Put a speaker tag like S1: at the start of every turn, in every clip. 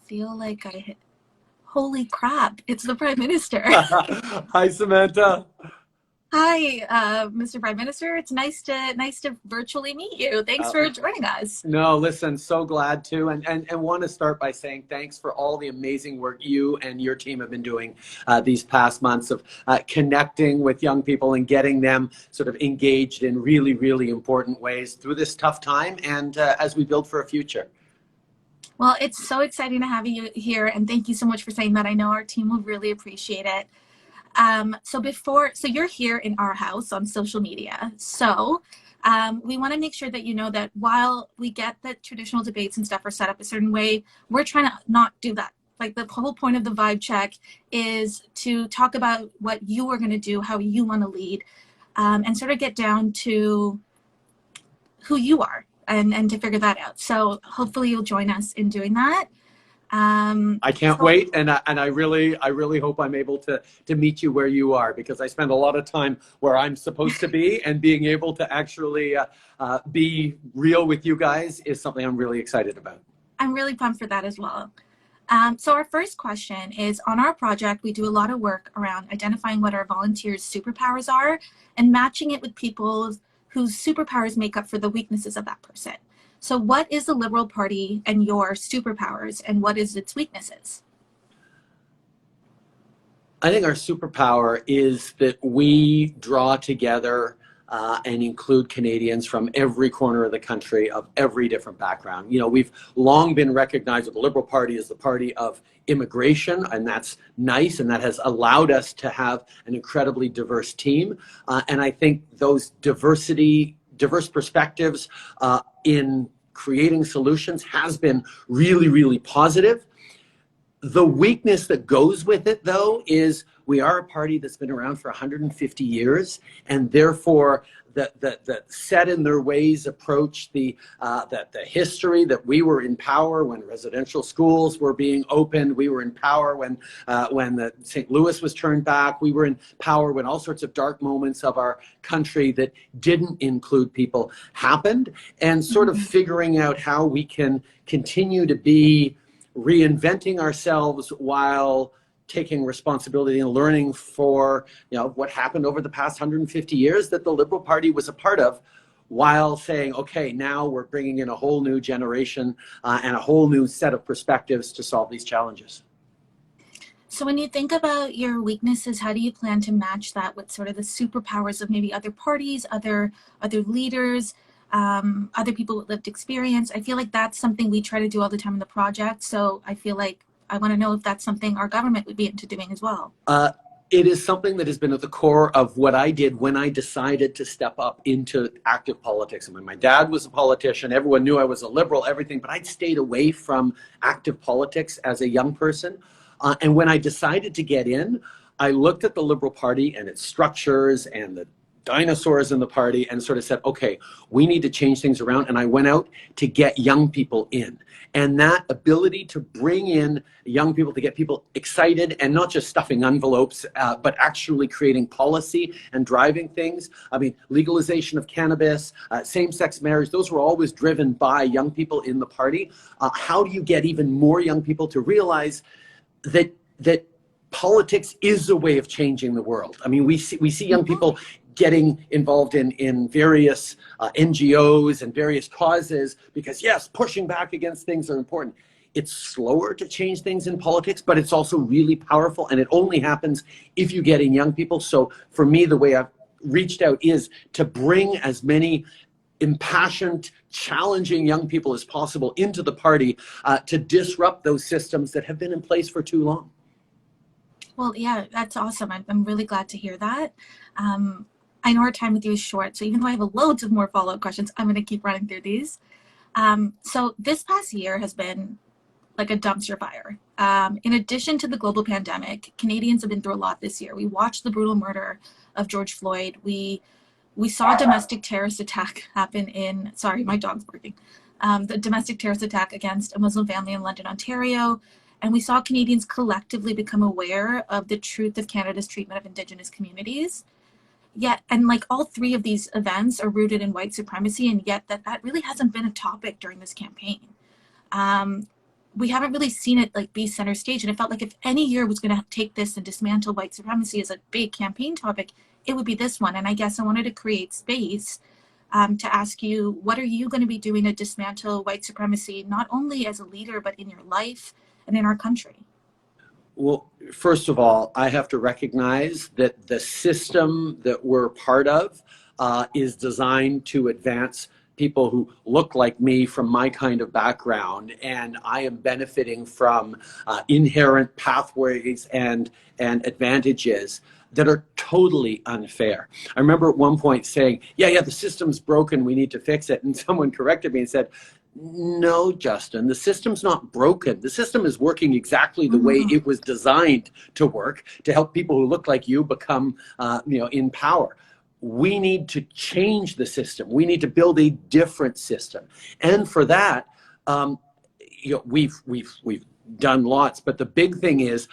S1: feel like holy crap, it's the Prime Minister.
S2: Hi, Samantha.
S1: Hi, Mr. Prime Minister. It's nice to virtually meet you. Thanks
S2: Uh,
S1: for joining us.
S2: no, listen, so glad to, and want to start by saying thanks for all the amazing work you and your team have been doing these past months of connecting with young people and getting them sort of engaged in really, really important ways through this tough time and as we build for a future.
S1: Well, it's so exciting to have you here, and thank you so much for saying that. I know our team will really appreciate it. So you're here in our house on social media. So we want to make sure that you know that while we get that traditional debates and stuff are set up a certain way, we're trying to not do that. Like the whole point of the vibe check is to talk about what you are going to do, how you want to lead, and sort of get down to who you are and to figure that out. So hopefully you'll join us in doing that.
S2: I can't wait, and I really hope I'm able to meet you where you are, because I spend a lot of time where I'm supposed to be, and being able to actually be real with you guys is something I'm really excited about.
S1: I'm really pumped for that as well. So our first question is, on our project, we do a lot of work around identifying what our volunteers' superpowers are and matching it with people whose superpowers make up for the weaknesses of that person. So what is the Liberal Party and your superpowers, and what is its weaknesses?
S2: I think our superpower is that we draw together and include Canadians from every corner of the country, of every different background. You know, we've long been recognized that the Liberal Party is the party of immigration, and that's nice, and that has allowed us to have an incredibly diverse team. And I think those diverse perspectives in creating solutions has been really, really positive. The weakness that goes with it, though, is we are a party that's been around for 150 years, and therefore the set in their ways approach, the history that we were in power when residential schools were being opened, we were in power when the St. Louis was turned back, we were in power when all sorts of dark moments of our country that didn't include people happened, and sort of figuring out how we can continue to be reinventing ourselves while taking responsibility and learning for, you know, what happened over the past 150 years that the Liberal Party was a part of, while saying, okay, now we're bringing in a whole new generation and a whole new set of perspectives to solve these challenges.
S1: So when you think about your weaknesses, how do you plan to match that with sort of the superpowers of maybe other parties, other leaders, other people with lived experience? I feel like that's something we try to do all the time in the project. So I feel like I want to know if that's something our government would be into doing as well.
S2: It is something that has been at the core of what I did when I decided to step up into active politics. And when my dad was a politician, everyone knew I was a liberal, everything, but I'd stayed away from active politics as a young person. And when I decided to get in, I looked at the Liberal Party and its structures and the dinosaurs in the party and sort of said, okay, we need to change things around. And I went out to get young people in. And that ability to bring in young people, to get people excited and not just stuffing envelopes, but actually creating policy and driving things. I mean, legalization of cannabis, same-sex marriage, those were always driven by young people in the party. How do you get even more young people to realize that politics is a way of changing the world? I mean, we see young people getting involved in various NGOs and various causes because, yes, pushing back against things are important. It's slower to change things in politics, but it's also really powerful, and it only happens if you get in young people. So for me, the way I've reached out is to bring as many impassioned, challenging young people as possible into the party to disrupt those systems that have been in place for too long.
S1: Well, yeah, that's awesome. I'm really glad to hear that. I know our time with you is short, so even though I have loads of more follow-up questions, I'm going to keep running through these. So this past year has been like a dumpster fire. In addition to the global pandemic, Canadians have been through a lot this year. We watched the brutal murder of George Floyd. We saw a domestic terrorist attack happen in, sorry, my dog's barking. The domestic terrorist attack against a Muslim family in London, Ontario. And we saw Canadians collectively become aware of the truth of Canada's treatment of Indigenous communities. Yet, and like all three of these events are rooted in white supremacy, and yet that really hasn't been a topic during this campaign. we haven't really seen it like be center stage. And it felt like if any year was going to take this and dismantle white supremacy as a big campaign topic, it would be this one. And I guess I wanted to create space to ask you, what are you going to be doing to dismantle white supremacy, not only as a leader, but in your life and in our country?
S2: Well, first of all, I have to recognize that the system that we're part of is designed to advance people who look like me from my kind of background, and I am benefiting from inherent pathways and advantages that are totally unfair. I remember at one point saying, yeah, the system's broken, we need to fix it. And someone corrected me and said, no, Justin, the system's not broken. The system is working exactly the way it was designed to work, to help people who look like you become, in power. We need to change the system. We need to build a different system. And for that, we've done lots, but the big thing is,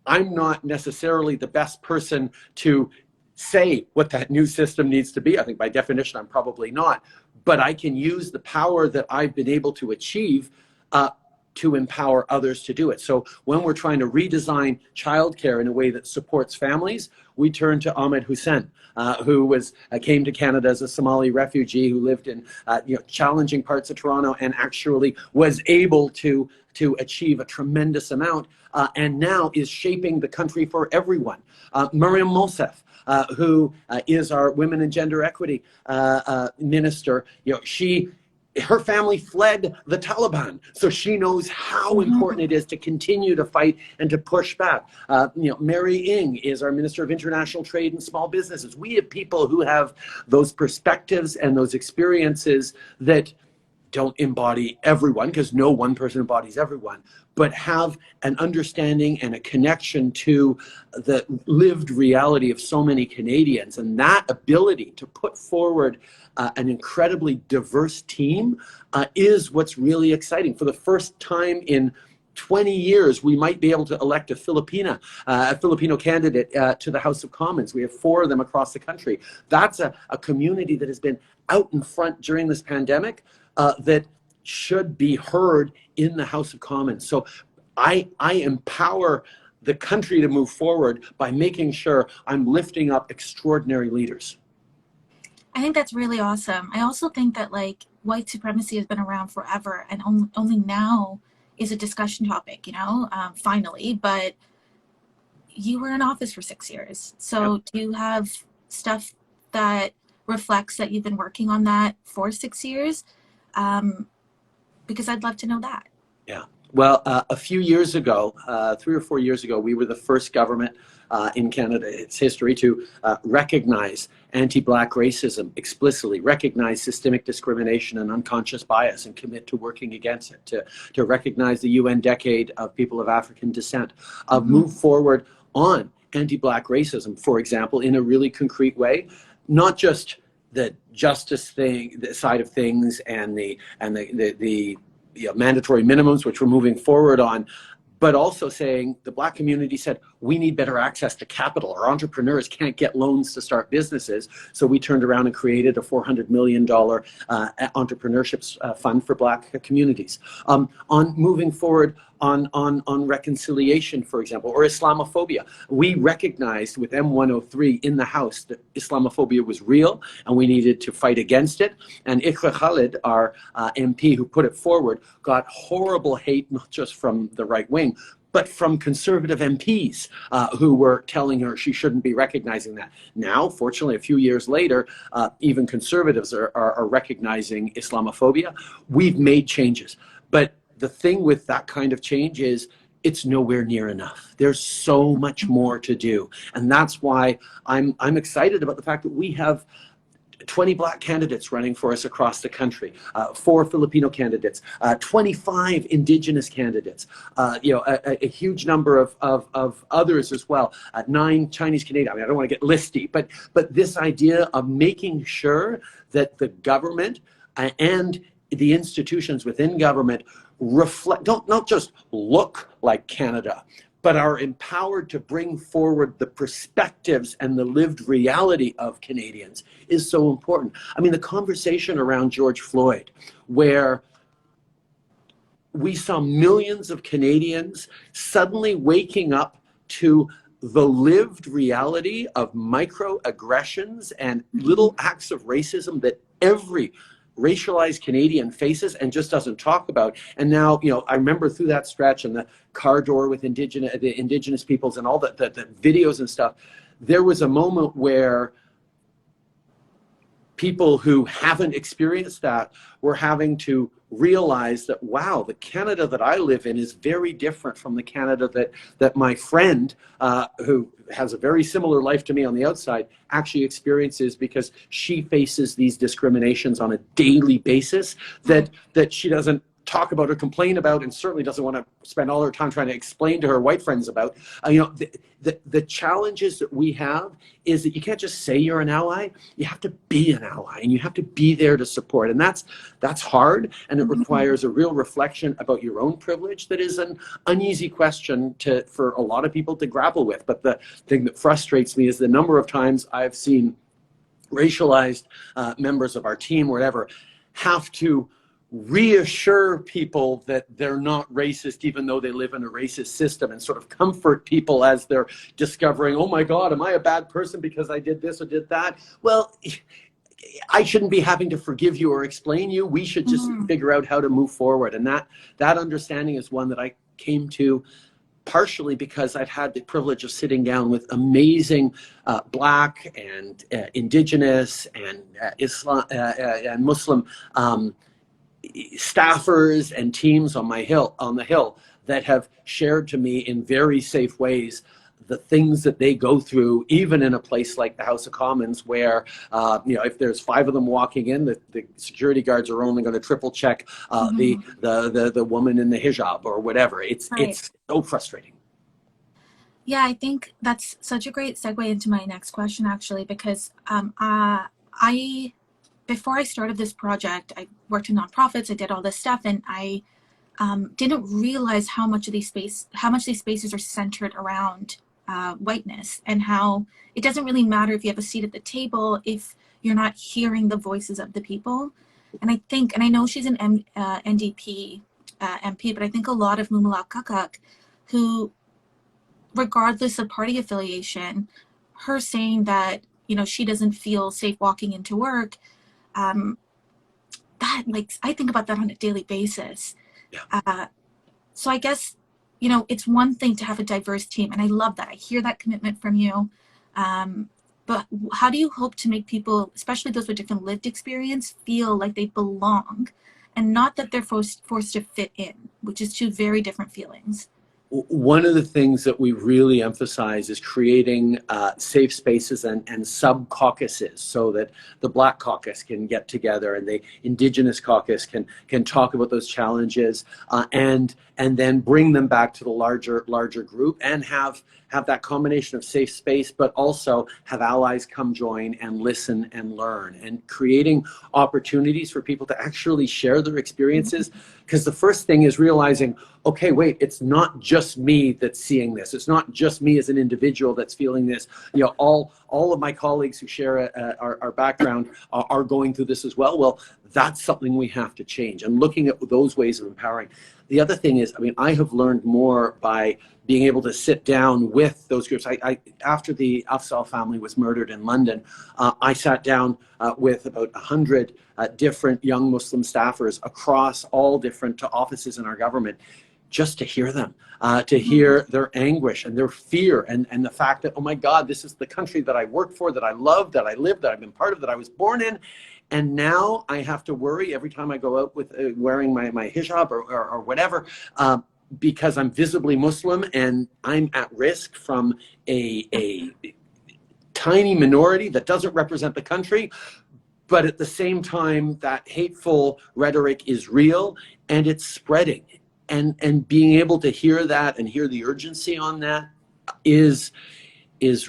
S2: I'm not necessarily the best person to say what that new system needs to be. I think by definition, I'm probably not. But I can use the power that I've been able to achieve to empower others to do it. So when we're trying to redesign childcare in a way that supports families, we turn to Ahmed Hussein, who came to Canada as a Somali refugee who lived in challenging parts of Toronto and actually was able to achieve a tremendous amount and now is shaping the country for everyone. Mariam Mosef, who is our women and gender equity minister, her family fled the Taliban, so she knows how important it is to continue to fight and to push back. Mary Ng is our Minister of International Trade and Small Businesses. We have people who have those perspectives and those experiences that don't embody everyone, because no one person embodies everyone, but have an understanding and a connection to the lived reality of so many Canadians. And that ability to put forward an incredibly diverse team is what's really exciting. For the first time in 20 years, we might be able to elect a Filipino candidate to the House of Commons. We have 4 of them across the country. That's a community that has been out in front during this pandemic that should be heard in the House of Commons. So I empower the country to move forward by making sure I'm lifting up extraordinary leaders.
S1: I think that's really awesome. I also think that white supremacy has been around forever, and only now is a discussion topic, finally. But you were in office for 6 years. So do you have stuff that reflects that you've been working on that for 6 years? Because I'd love to know that.
S2: Yeah. Well, a few years ago, 3 or 4 years ago, we were the first government in Canada, its history, to recognize anti-Black racism explicitly, recognize systemic discrimination and unconscious bias, and commit to working against it, to recognize the UN Decade of People of African Descent, move forward on anti-Black racism, for example, in a really concrete way, not just the justice side of things and the mandatory minimums, which we're moving forward on, but also saying the Black community said, we need better access to capital. Our entrepreneurs can't get loans to start businesses. So we turned around and created a $400 million entrepreneurship fund for Black communities. On moving forward on reconciliation, for example, or Islamophobia. We recognized with M103 in the House that Islamophobia was real and we needed to fight against it. And Iqra Khalid, our MP who put it forward, got horrible hate, not just from the right wing, but from conservative MPs who were telling her she shouldn't be recognizing that. Now, fortunately, a few years later, even conservatives are recognizing Islamophobia. We've made changes. But the thing with that kind of change is it's nowhere near enough. There's so much more to do. And that's why I'm excited about the fact that we have 20 Black candidates running for us across the country, 4 Filipino candidates, 25 Indigenous candidates, a huge number of others as well, 9 Chinese Canadian. I mean, I don't want to get listy, but this idea of making sure that the government and the institutions within government reflect, don't not just look like Canada, but are empowered to bring forward the perspectives and the lived reality of Canadians is so important. I mean, the conversation around George Floyd, where we saw millions of Canadians suddenly waking up to the lived reality of microaggressions and little acts of racism that every racialized Canadian faces and just doesn't talk about. And now, I remember through that stretch and the car door with the indigenous peoples and all the videos and stuff, there was a moment where people who haven't experienced that were having to realize that, wow, the Canada that I live in is very different from the Canada that my friend, who has a very similar life to me on the outside, actually experiences, because she faces these discriminations on a daily basis that she doesn't talk about or complain about, and certainly doesn't want to spend all her time trying to explain to her white friends about. The challenges that we have is that you can't just say you're an ally, you have to be an ally, and you have to be there to support. And that's hard, and it requires a real reflection about your own privilege. That is an uneasy question for a lot of people to grapple with. But the thing that frustrates me is the number of times I've seen racialized members of our team, or whatever, have to reassure people that they're not racist, even though they live in a racist system, and sort of comfort people as they're discovering, oh my God, am I a bad person because I did this or did that? Well, I shouldn't be having to forgive you or explain you. We should just figure out how to move forward. And that understanding is one that I came to partially because I've had the privilege of sitting down with amazing Black and Indigenous and Islam and Muslim staffers and teams on the hill that have shared to me in very safe ways the things that they go through, even in a place like the House of Commons, where if there's 5 of them walking in, the security guards are only going to triple check the woman in the hijab or whatever. It's so frustrating.
S1: Yeah, I think that's such a great segue into my next question, actually, because before I started this project, I worked in nonprofits, I did all this stuff, and I didn't realize how much these spaces are centered around whiteness, and how it doesn't really matter if you have a seat at the table if you're not hearing the voices of the people. And I know she's an NDP MP, but I think a lot of Mumalakakak, who, regardless of party affiliation, her saying that she doesn't feel safe walking into work, that, like, I think about that on a daily basis. Yeah. So I guess, it's one thing to have a diverse team, and I love that. I hear that commitment from you. But how do you hope to make people, especially those with different lived experience, feel like they belong, and not that they're forced to fit in, which is 2 very different feelings?
S2: One of the things that we really emphasize is creating safe spaces and sub-caucuses, so that the Black caucus can get together and the Indigenous caucus can talk about those challenges and then bring them back to the larger group, and have that combination of safe space, but also have allies come join and listen and learn, and creating opportunities for people to actually share their experiences. Because the first thing is realizing, okay, wait, it's not just me that's seeing this. It's not just me as an individual that's feeling this. All of my colleagues who share our background are going through this as well. Well, that's something we have to change, and looking at those ways of empowering. The other thing is, I have learned more by being able to sit down with those groups. After the Afzal family was murdered in London, I sat down with about 100 different young Muslim staffers across all different offices in our government, just to hear them, to hear their anguish and their fear, and the fact that, oh my God, this is the country that I work for, that I love, that I live, that I've been part of, that I was born in. And now I have to worry every time I go out with wearing my hijab or whatever, because I'm visibly Muslim, and I'm at risk from a tiny minority that doesn't represent the country. But at the same time, that hateful rhetoric is real, and it's spreading. And being able to hear that and hear the urgency on that is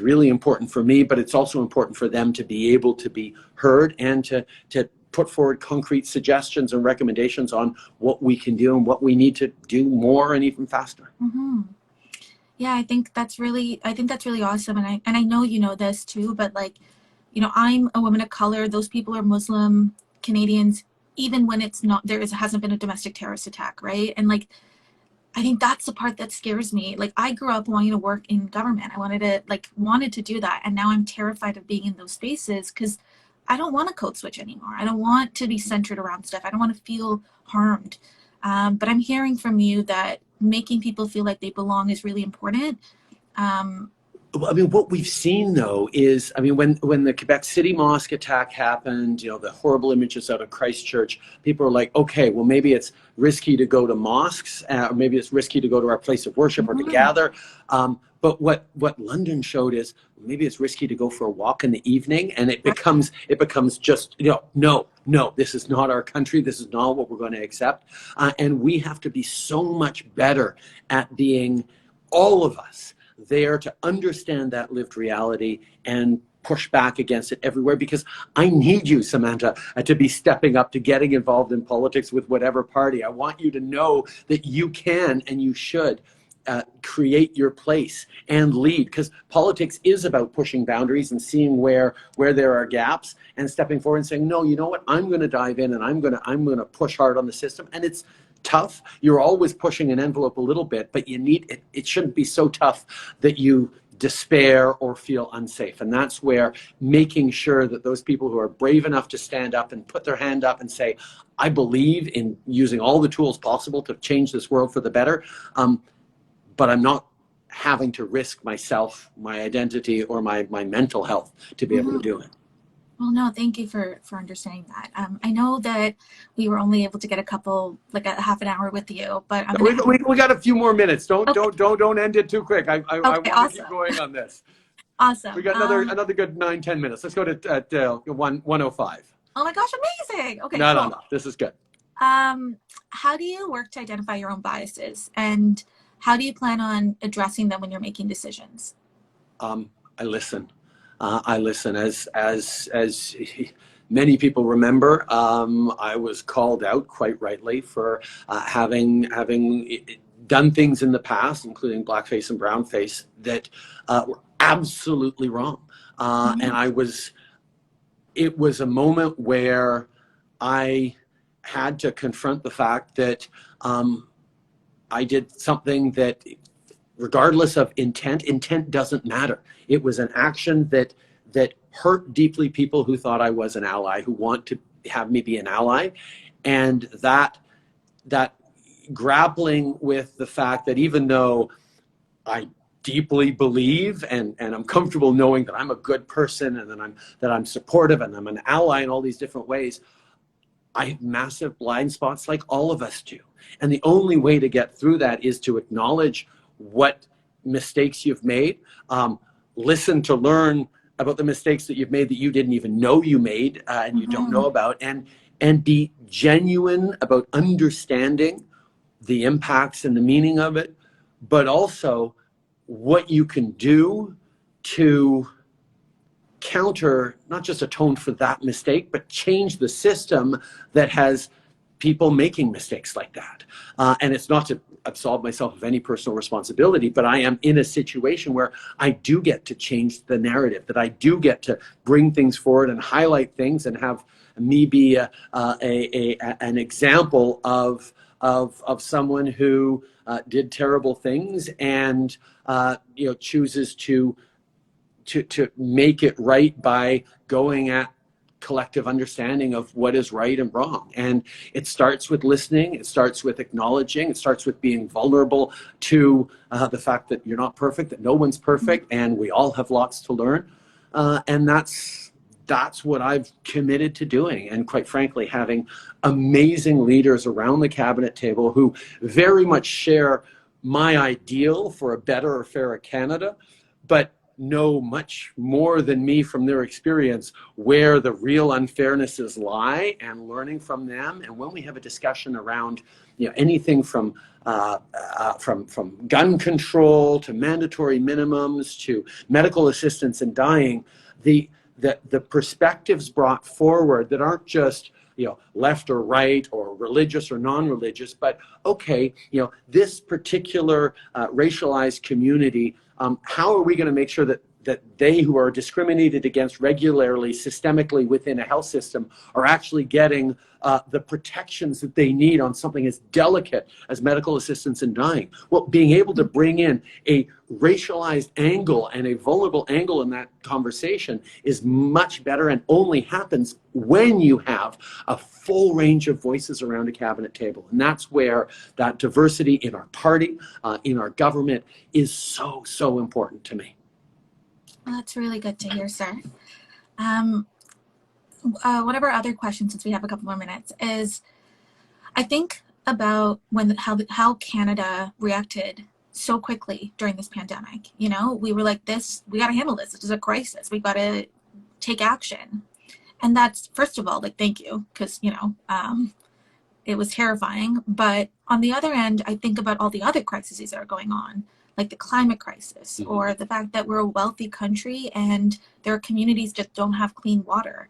S2: really important for me, but it's also important for them to be able to be heard, and to put forward concrete suggestions and recommendations on what we can do and what we need to do more and even faster.
S1: Yeah, I think that's really awesome, and I know this too, but I'm a woman of color. Those people are Muslim Canadians. even when it's not, hasn't been a domestic terrorist attack, right? And like, I think that's the part that scares me. Like, I grew up wanting to work in government. I wanted to do that. And now I'm terrified of being in those spaces because I don't want to code switch anymore. I don't want to be centered around stuff. I don't want to feel harmed. But I'm hearing from you that making people feel like they belong is really important.
S2: I mean, what we've seen though is, I mean, when the Quebec City mosque attack happened, you know, the horrible images out of Christchurch, people are like, okay, well, maybe it's risky to go to mosques, or maybe it's risky to go to our place of worship or to gather. But what London showed is maybe it's risky to go for a walk in the evening, and it becomes just, you know, no, this is not our country. This is not what we're going to accept. And we have to be so much better at being, all of us, there to understand that lived reality and push back against it everywhere, because I need you, Samantha, to be stepping up, to getting involved in politics with whatever party. I want you to know that you can and you should create your place and lead, because politics is about pushing boundaries and seeing where there are gaps and stepping forward and saying, no, you know what, I'm going to dive in and I'm going to push hard on the system. And it's tough. You're always pushing an envelope a little bit, but you need it. It shouldn't be so tough that you despair or feel unsafe. And that's where making sure that those people who are brave enough to stand up and put their hand up and say, I believe in using all the tools possible to change this world for the better, but I'm not having to risk myself, my identity, or my mental health to be able to do it.
S1: Well, no, thank you for understanding that. I know that we were only able to get a half an hour with you, but
S2: we got a few more minutes. Don't end it too quick. I want to keep going on this.
S1: Awesome.
S2: We got another good 9-10 minutes. Let's go to 1:05.
S1: Oh my gosh, amazing. Okay.
S2: No. This is good.
S1: How do you work to identify your own biases, and how do you plan on addressing them when you're making decisions?
S2: I listen. I listen. As many people remember, I was called out quite rightly for having done things in the past, including blackface and brownface, that were absolutely wrong. And it was a moment where I had to confront the fact that I did something that, regardless of intent doesn't matter. It was an action that hurt deeply people who thought I was an ally, who want to have me be an ally. And that grappling with the fact that even though I deeply believe and I'm comfortable knowing that I'm a good person and that I'm supportive and I'm an ally in all these different ways, I have massive blind spots like all of us do. And the only way to get through that is to acknowledge what mistakes you've made, listen to learn about the mistakes that you've made that you didn't even know you made and you don't know about, and be genuine about understanding the impacts and the meaning of it, but also what you can do to counter, not just atone for that mistake, but change the system that has people making mistakes like that. And it's not to absolve myself of any personal responsibility, but I am in a situation where I do get to change the narrative, that I do get to bring things forward and highlight things and have me be an example of someone who did terrible things and chooses to make it right by going at collective understanding of what is right and wrong. And it starts with listening, it starts with acknowledging, it starts with being vulnerable to the fact that you're not perfect, that no one's perfect, and we all have lots to learn. And that's what I've committed to doing. And quite frankly, having amazing leaders around the cabinet table who very much share my ideal for a better or fairer Canada, but know much more than me from their experience where the real unfairnesses lie, and learning from them. And when we have a discussion around anything from gun control to mandatory minimums to medical assistance in dying, the perspectives brought forward that aren't just left or right or religious or non-religious, but okay, this particular racialized community, how are we going to make sure that that they who are discriminated against regularly, systemically within a health system are actually getting the protections that they need on something as delicate as medical assistance in dying. Well, being able to bring in a racialized angle and a vulnerable angle in that conversation is much better, and only happens when you have a full range of voices around a cabinet table. And that's where that diversity in our party, in our government, is so, so important to me.
S1: Well, that's really good to hear, sir. One of our other questions, since we have a couple more minutes, is I think about how Canada reacted so quickly during this pandemic. You know, we were like, we got to handle this. This is a crisis. We got to take action. And that's, first of all, like, thank you, because, you know, it was terrifying. But on the other end, I think about all the other crises that are going on, like the climate crisis, or the fact that we're a wealthy country and there are communities that don't have clean water.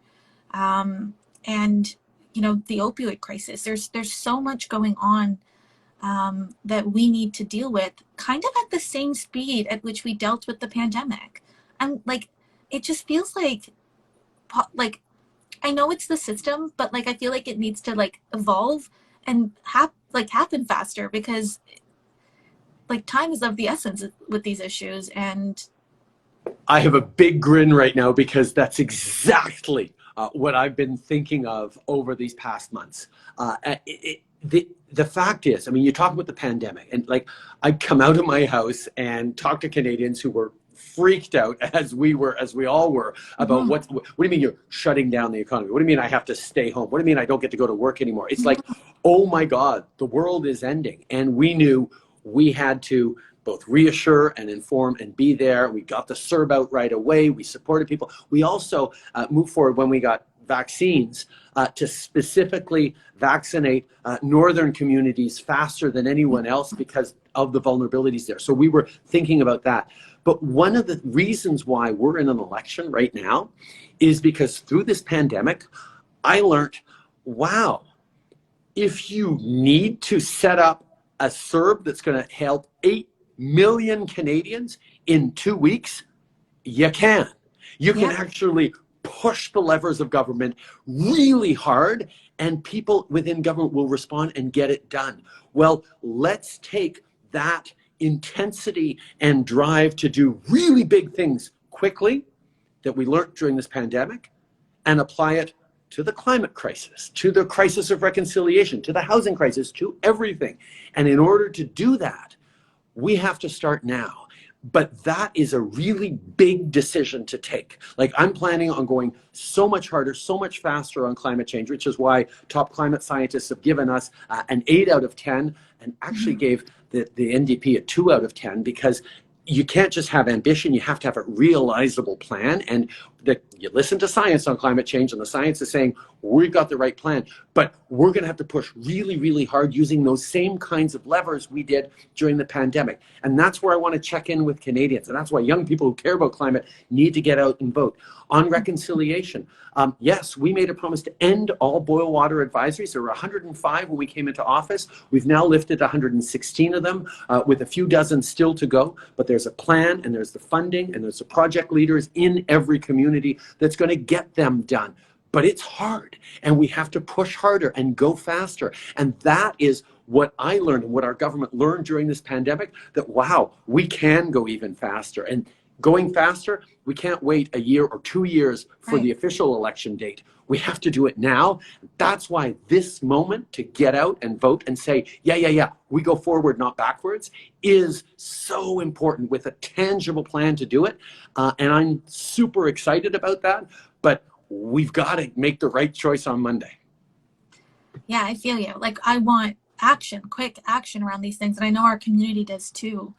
S1: And, you know, the opioid crisis. There's so much going on that we need to deal with, kind of at the same speed at which we dealt with the pandemic. And like, it just feels like I know it's the system, but like I feel like it needs to like evolve and happen faster, because like time is of the essence with these issues. And
S2: I have a big grin right now, because that's exactly what I've been thinking of over these past months. The fact is, I mean, you talk about the pandemic, and like I'd come out of my house and talk to Canadians who were freaked out, as we all were, about what do you mean you're shutting down the economy? What do you mean I have to stay home? What do you mean I don't get to go to work anymore? It's like, oh my God, the world is ending. And we knew we had to both reassure and inform and be there. We got the CERB out right away. We supported people. We also moved forward when we got vaccines to specifically vaccinate northern communities faster than anyone else because of the vulnerabilities there. So we were thinking about that. But one of the reasons why we're in an election right now is because through this pandemic, I learned, wow, if you need to set up a CERB that's going to help 8 million Canadians in 2 weeks, you can. You can actually push the levers of government really hard, and people within government will respond and get it done. Well, let's take that intensity and drive to do really big things quickly that we learned during this pandemic, and apply it to the climate crisis, to the crisis of reconciliation, to the housing crisis, to everything. And in order to do that, we have to start now. But that is a really big decision to take. Like, I'm planning on going so much harder, so much faster on climate change, which is why top climate scientists have given us an 8 out of 10, and actually gave the NDP a 2 out of 10, because you can't just have ambition, you have to have a realizable plan. And you listen to science on climate change, and the science is saying we've got the right plan, but we're going to have to push really, really hard using those same kinds of levers we did during the pandemic. And that's where I want to check in with Canadians. And that's why young people who care about climate need to get out and vote. On reconciliation, yes, we made a promise to end all boil water advisories. There were 105 when we came into office. We've now lifted 116 of them, with a few dozen still to go. But there's a plan, and there's the funding, and there's the project leaders in every community that's going to get them done. But it's hard, and we have to push harder and go faster. And that is what I learned, and what our government learned during this pandemic, that, wow, we can go even faster. And going faster, we can't wait a year or 2 years for the official election date. We have to do it now. That's why this moment to get out and vote and say, yeah, we go forward, not backwards, is so important, with a tangible plan to do it. And I'm super excited about that. But we've got to make the right choice on Monday.
S1: Yeah, I feel you. Like, I want action, quick action around these things. And I know our community does too.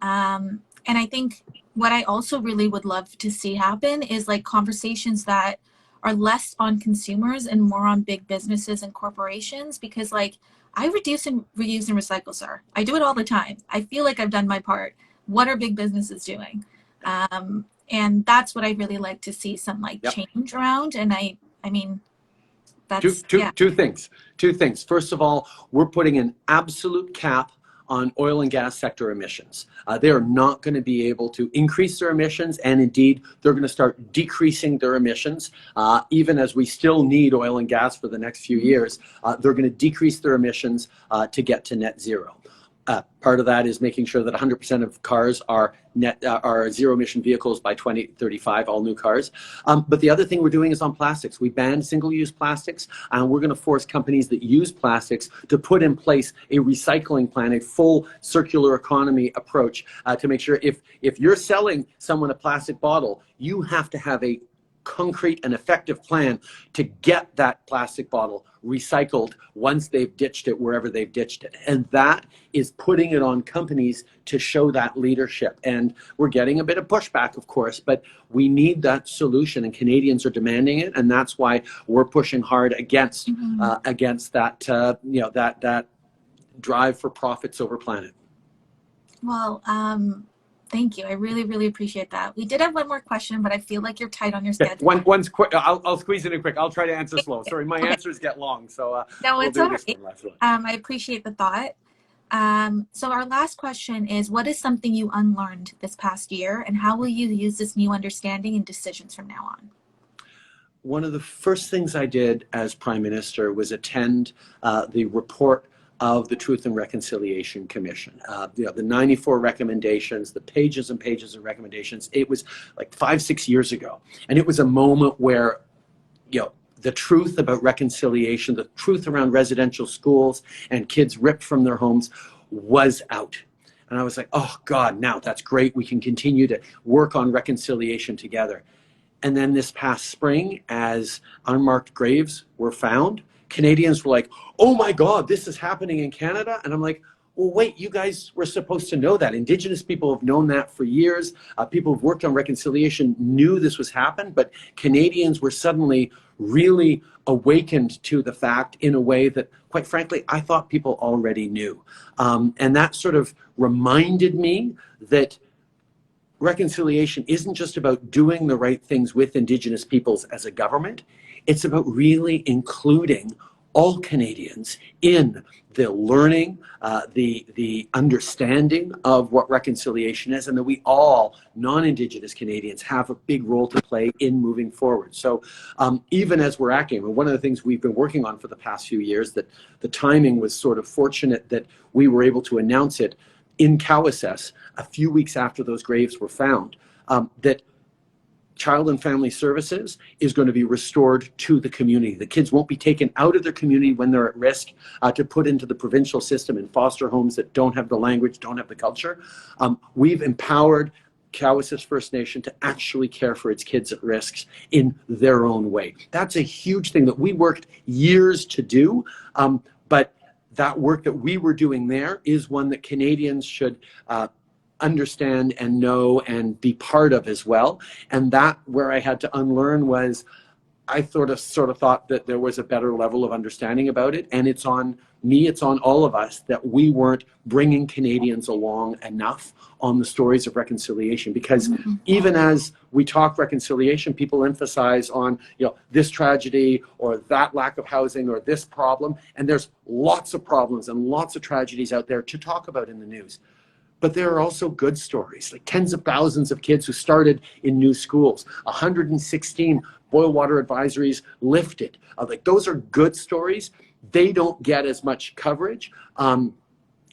S1: And I think what I also really would love to see happen is like conversations that are less on consumers and more on big businesses and corporations, because like I reduce and reuse and recycle, sir. I do it all the time. I feel like I've done my part. What are big businesses doing? And that's what I really like to see some like change around. And I mean, that's
S2: two things. First of all, we're putting an absolute cap on oil and gas sector emissions. They are not going to be able to increase their emissions, and indeed, they're going to start decreasing their emissions. Even as we still need oil and gas for the next few years, they're going to decrease their emissions to get to net zero. Part of that is making sure that 100% of cars are zero-emission vehicles by 2035, all new cars. But the other thing we're doing is on plastics. We banned single-use plastics, and we're going to force companies that use plastics to put in place a recycling plan, a full circular economy approach to make sure if you're selling someone a plastic bottle, you have to have a concrete and effective plan to get that plastic bottle recycled once they've ditched it wherever they've ditched it. And that is putting it on companies to show that leadership. And we're getting a bit of pushback, of course, but we need that solution, and Canadians are demanding it. And that's why we're pushing hard against that, that drive for profits over planet.
S1: Well, thank you. I really, really appreciate that. We did have one more question, but I feel like you're tight on your schedule.
S2: One's quick. I'll squeeze it in quick. I'll try to answer slow. Sorry, my answers get long, so
S1: no,
S2: we'll
S1: it's
S2: do
S1: all
S2: this
S1: right.
S2: one last one.
S1: I appreciate the thought. So our last question is, what is something you unlearned this past year, and how will you use this new understanding in decisions from now on?
S2: One of the first things I did as Prime Minister was attend the report of the Truth and Reconciliation Commission. The 94 recommendations, the pages and pages of recommendations. It was like 5-6 years ago. And it was a moment where, the truth about reconciliation, the truth around residential schools and kids ripped from their homes was out. And I was like, oh God, now that's great. We can continue to work on reconciliation together. And then this past spring, as unmarked graves were found, Canadians were like, oh my God, this is happening in Canada. And I'm like, well, wait, you guys were supposed to know that. Indigenous people have known that for years. People who've worked on reconciliation knew this was happening, but Canadians were suddenly really awakened to the fact in a way that, quite frankly, I thought people already knew. And that sort of reminded me that reconciliation isn't just about doing the right things with Indigenous peoples as a government. It's about really including all Canadians in the learning, the understanding of what reconciliation is, and that we all, non-Indigenous Canadians, have a big role to play in moving forward. So even as we're acting, one of the things we've been working on for the past few years, that the timing was sort of fortunate that we were able to announce it in Cowessess a few weeks after those graves were found, that Child and Family Services is going to be restored to the community. The kids won't be taken out of their community when they're at risk to put into the provincial system in foster homes that don't have the language, don't have the culture. We've empowered Cowessess First Nation to actually care for its kids at risk in their own way. That's a huge thing that we worked years to do, but that work that we were doing there is one that Canadians should understand and know and be part of as well. And that, where I had to unlearn, was I sort of thought that there was a better level of understanding about it. And it's on me, it's on all of us, that we weren't bringing Canadians along enough on the stories of reconciliation. Because even as we talk reconciliation, people emphasize on, this tragedy or that lack of housing or this problem. And there's lots of problems and lots of tragedies out there to talk about in the news. But there are also good stories, like tens of thousands of kids who started in new schools, 116 boil water advisories lifted. Like, those are good stories. They don't get as much coverage. And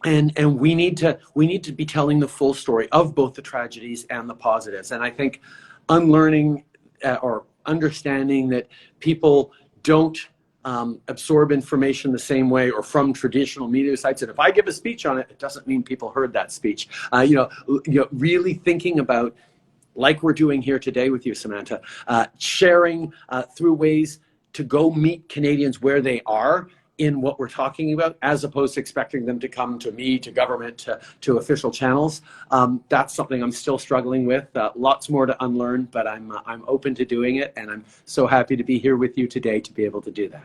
S2: we need to be telling the full story of both the tragedies and the positives. And I think unlearning or understanding that people don't absorb information the same way or from traditional media sites. And if I give a speech on it, it doesn't mean people heard that speech. Really thinking about, like we're doing here today with you, Samantha, sharing through ways to go meet Canadians where they are in what we're talking about, as opposed to expecting them to come to me, to government, to official channels. That's something I'm still struggling with. Lots more to unlearn, but I'm open to doing it, and I'm so happy to be here with you today to be able to do that.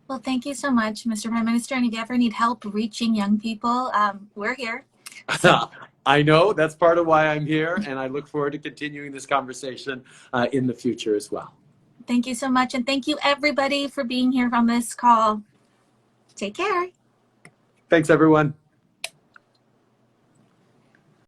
S1: Well, thank you so much, Mr. Prime Minister. And if you ever need help reaching young people, we're here. So.
S2: I know, that's part of why I'm here, and I look forward to continuing this conversation in the future as well.
S1: Thank you so much, and thank you everybody for being here on this call. Take care.
S2: Thanks, everyone.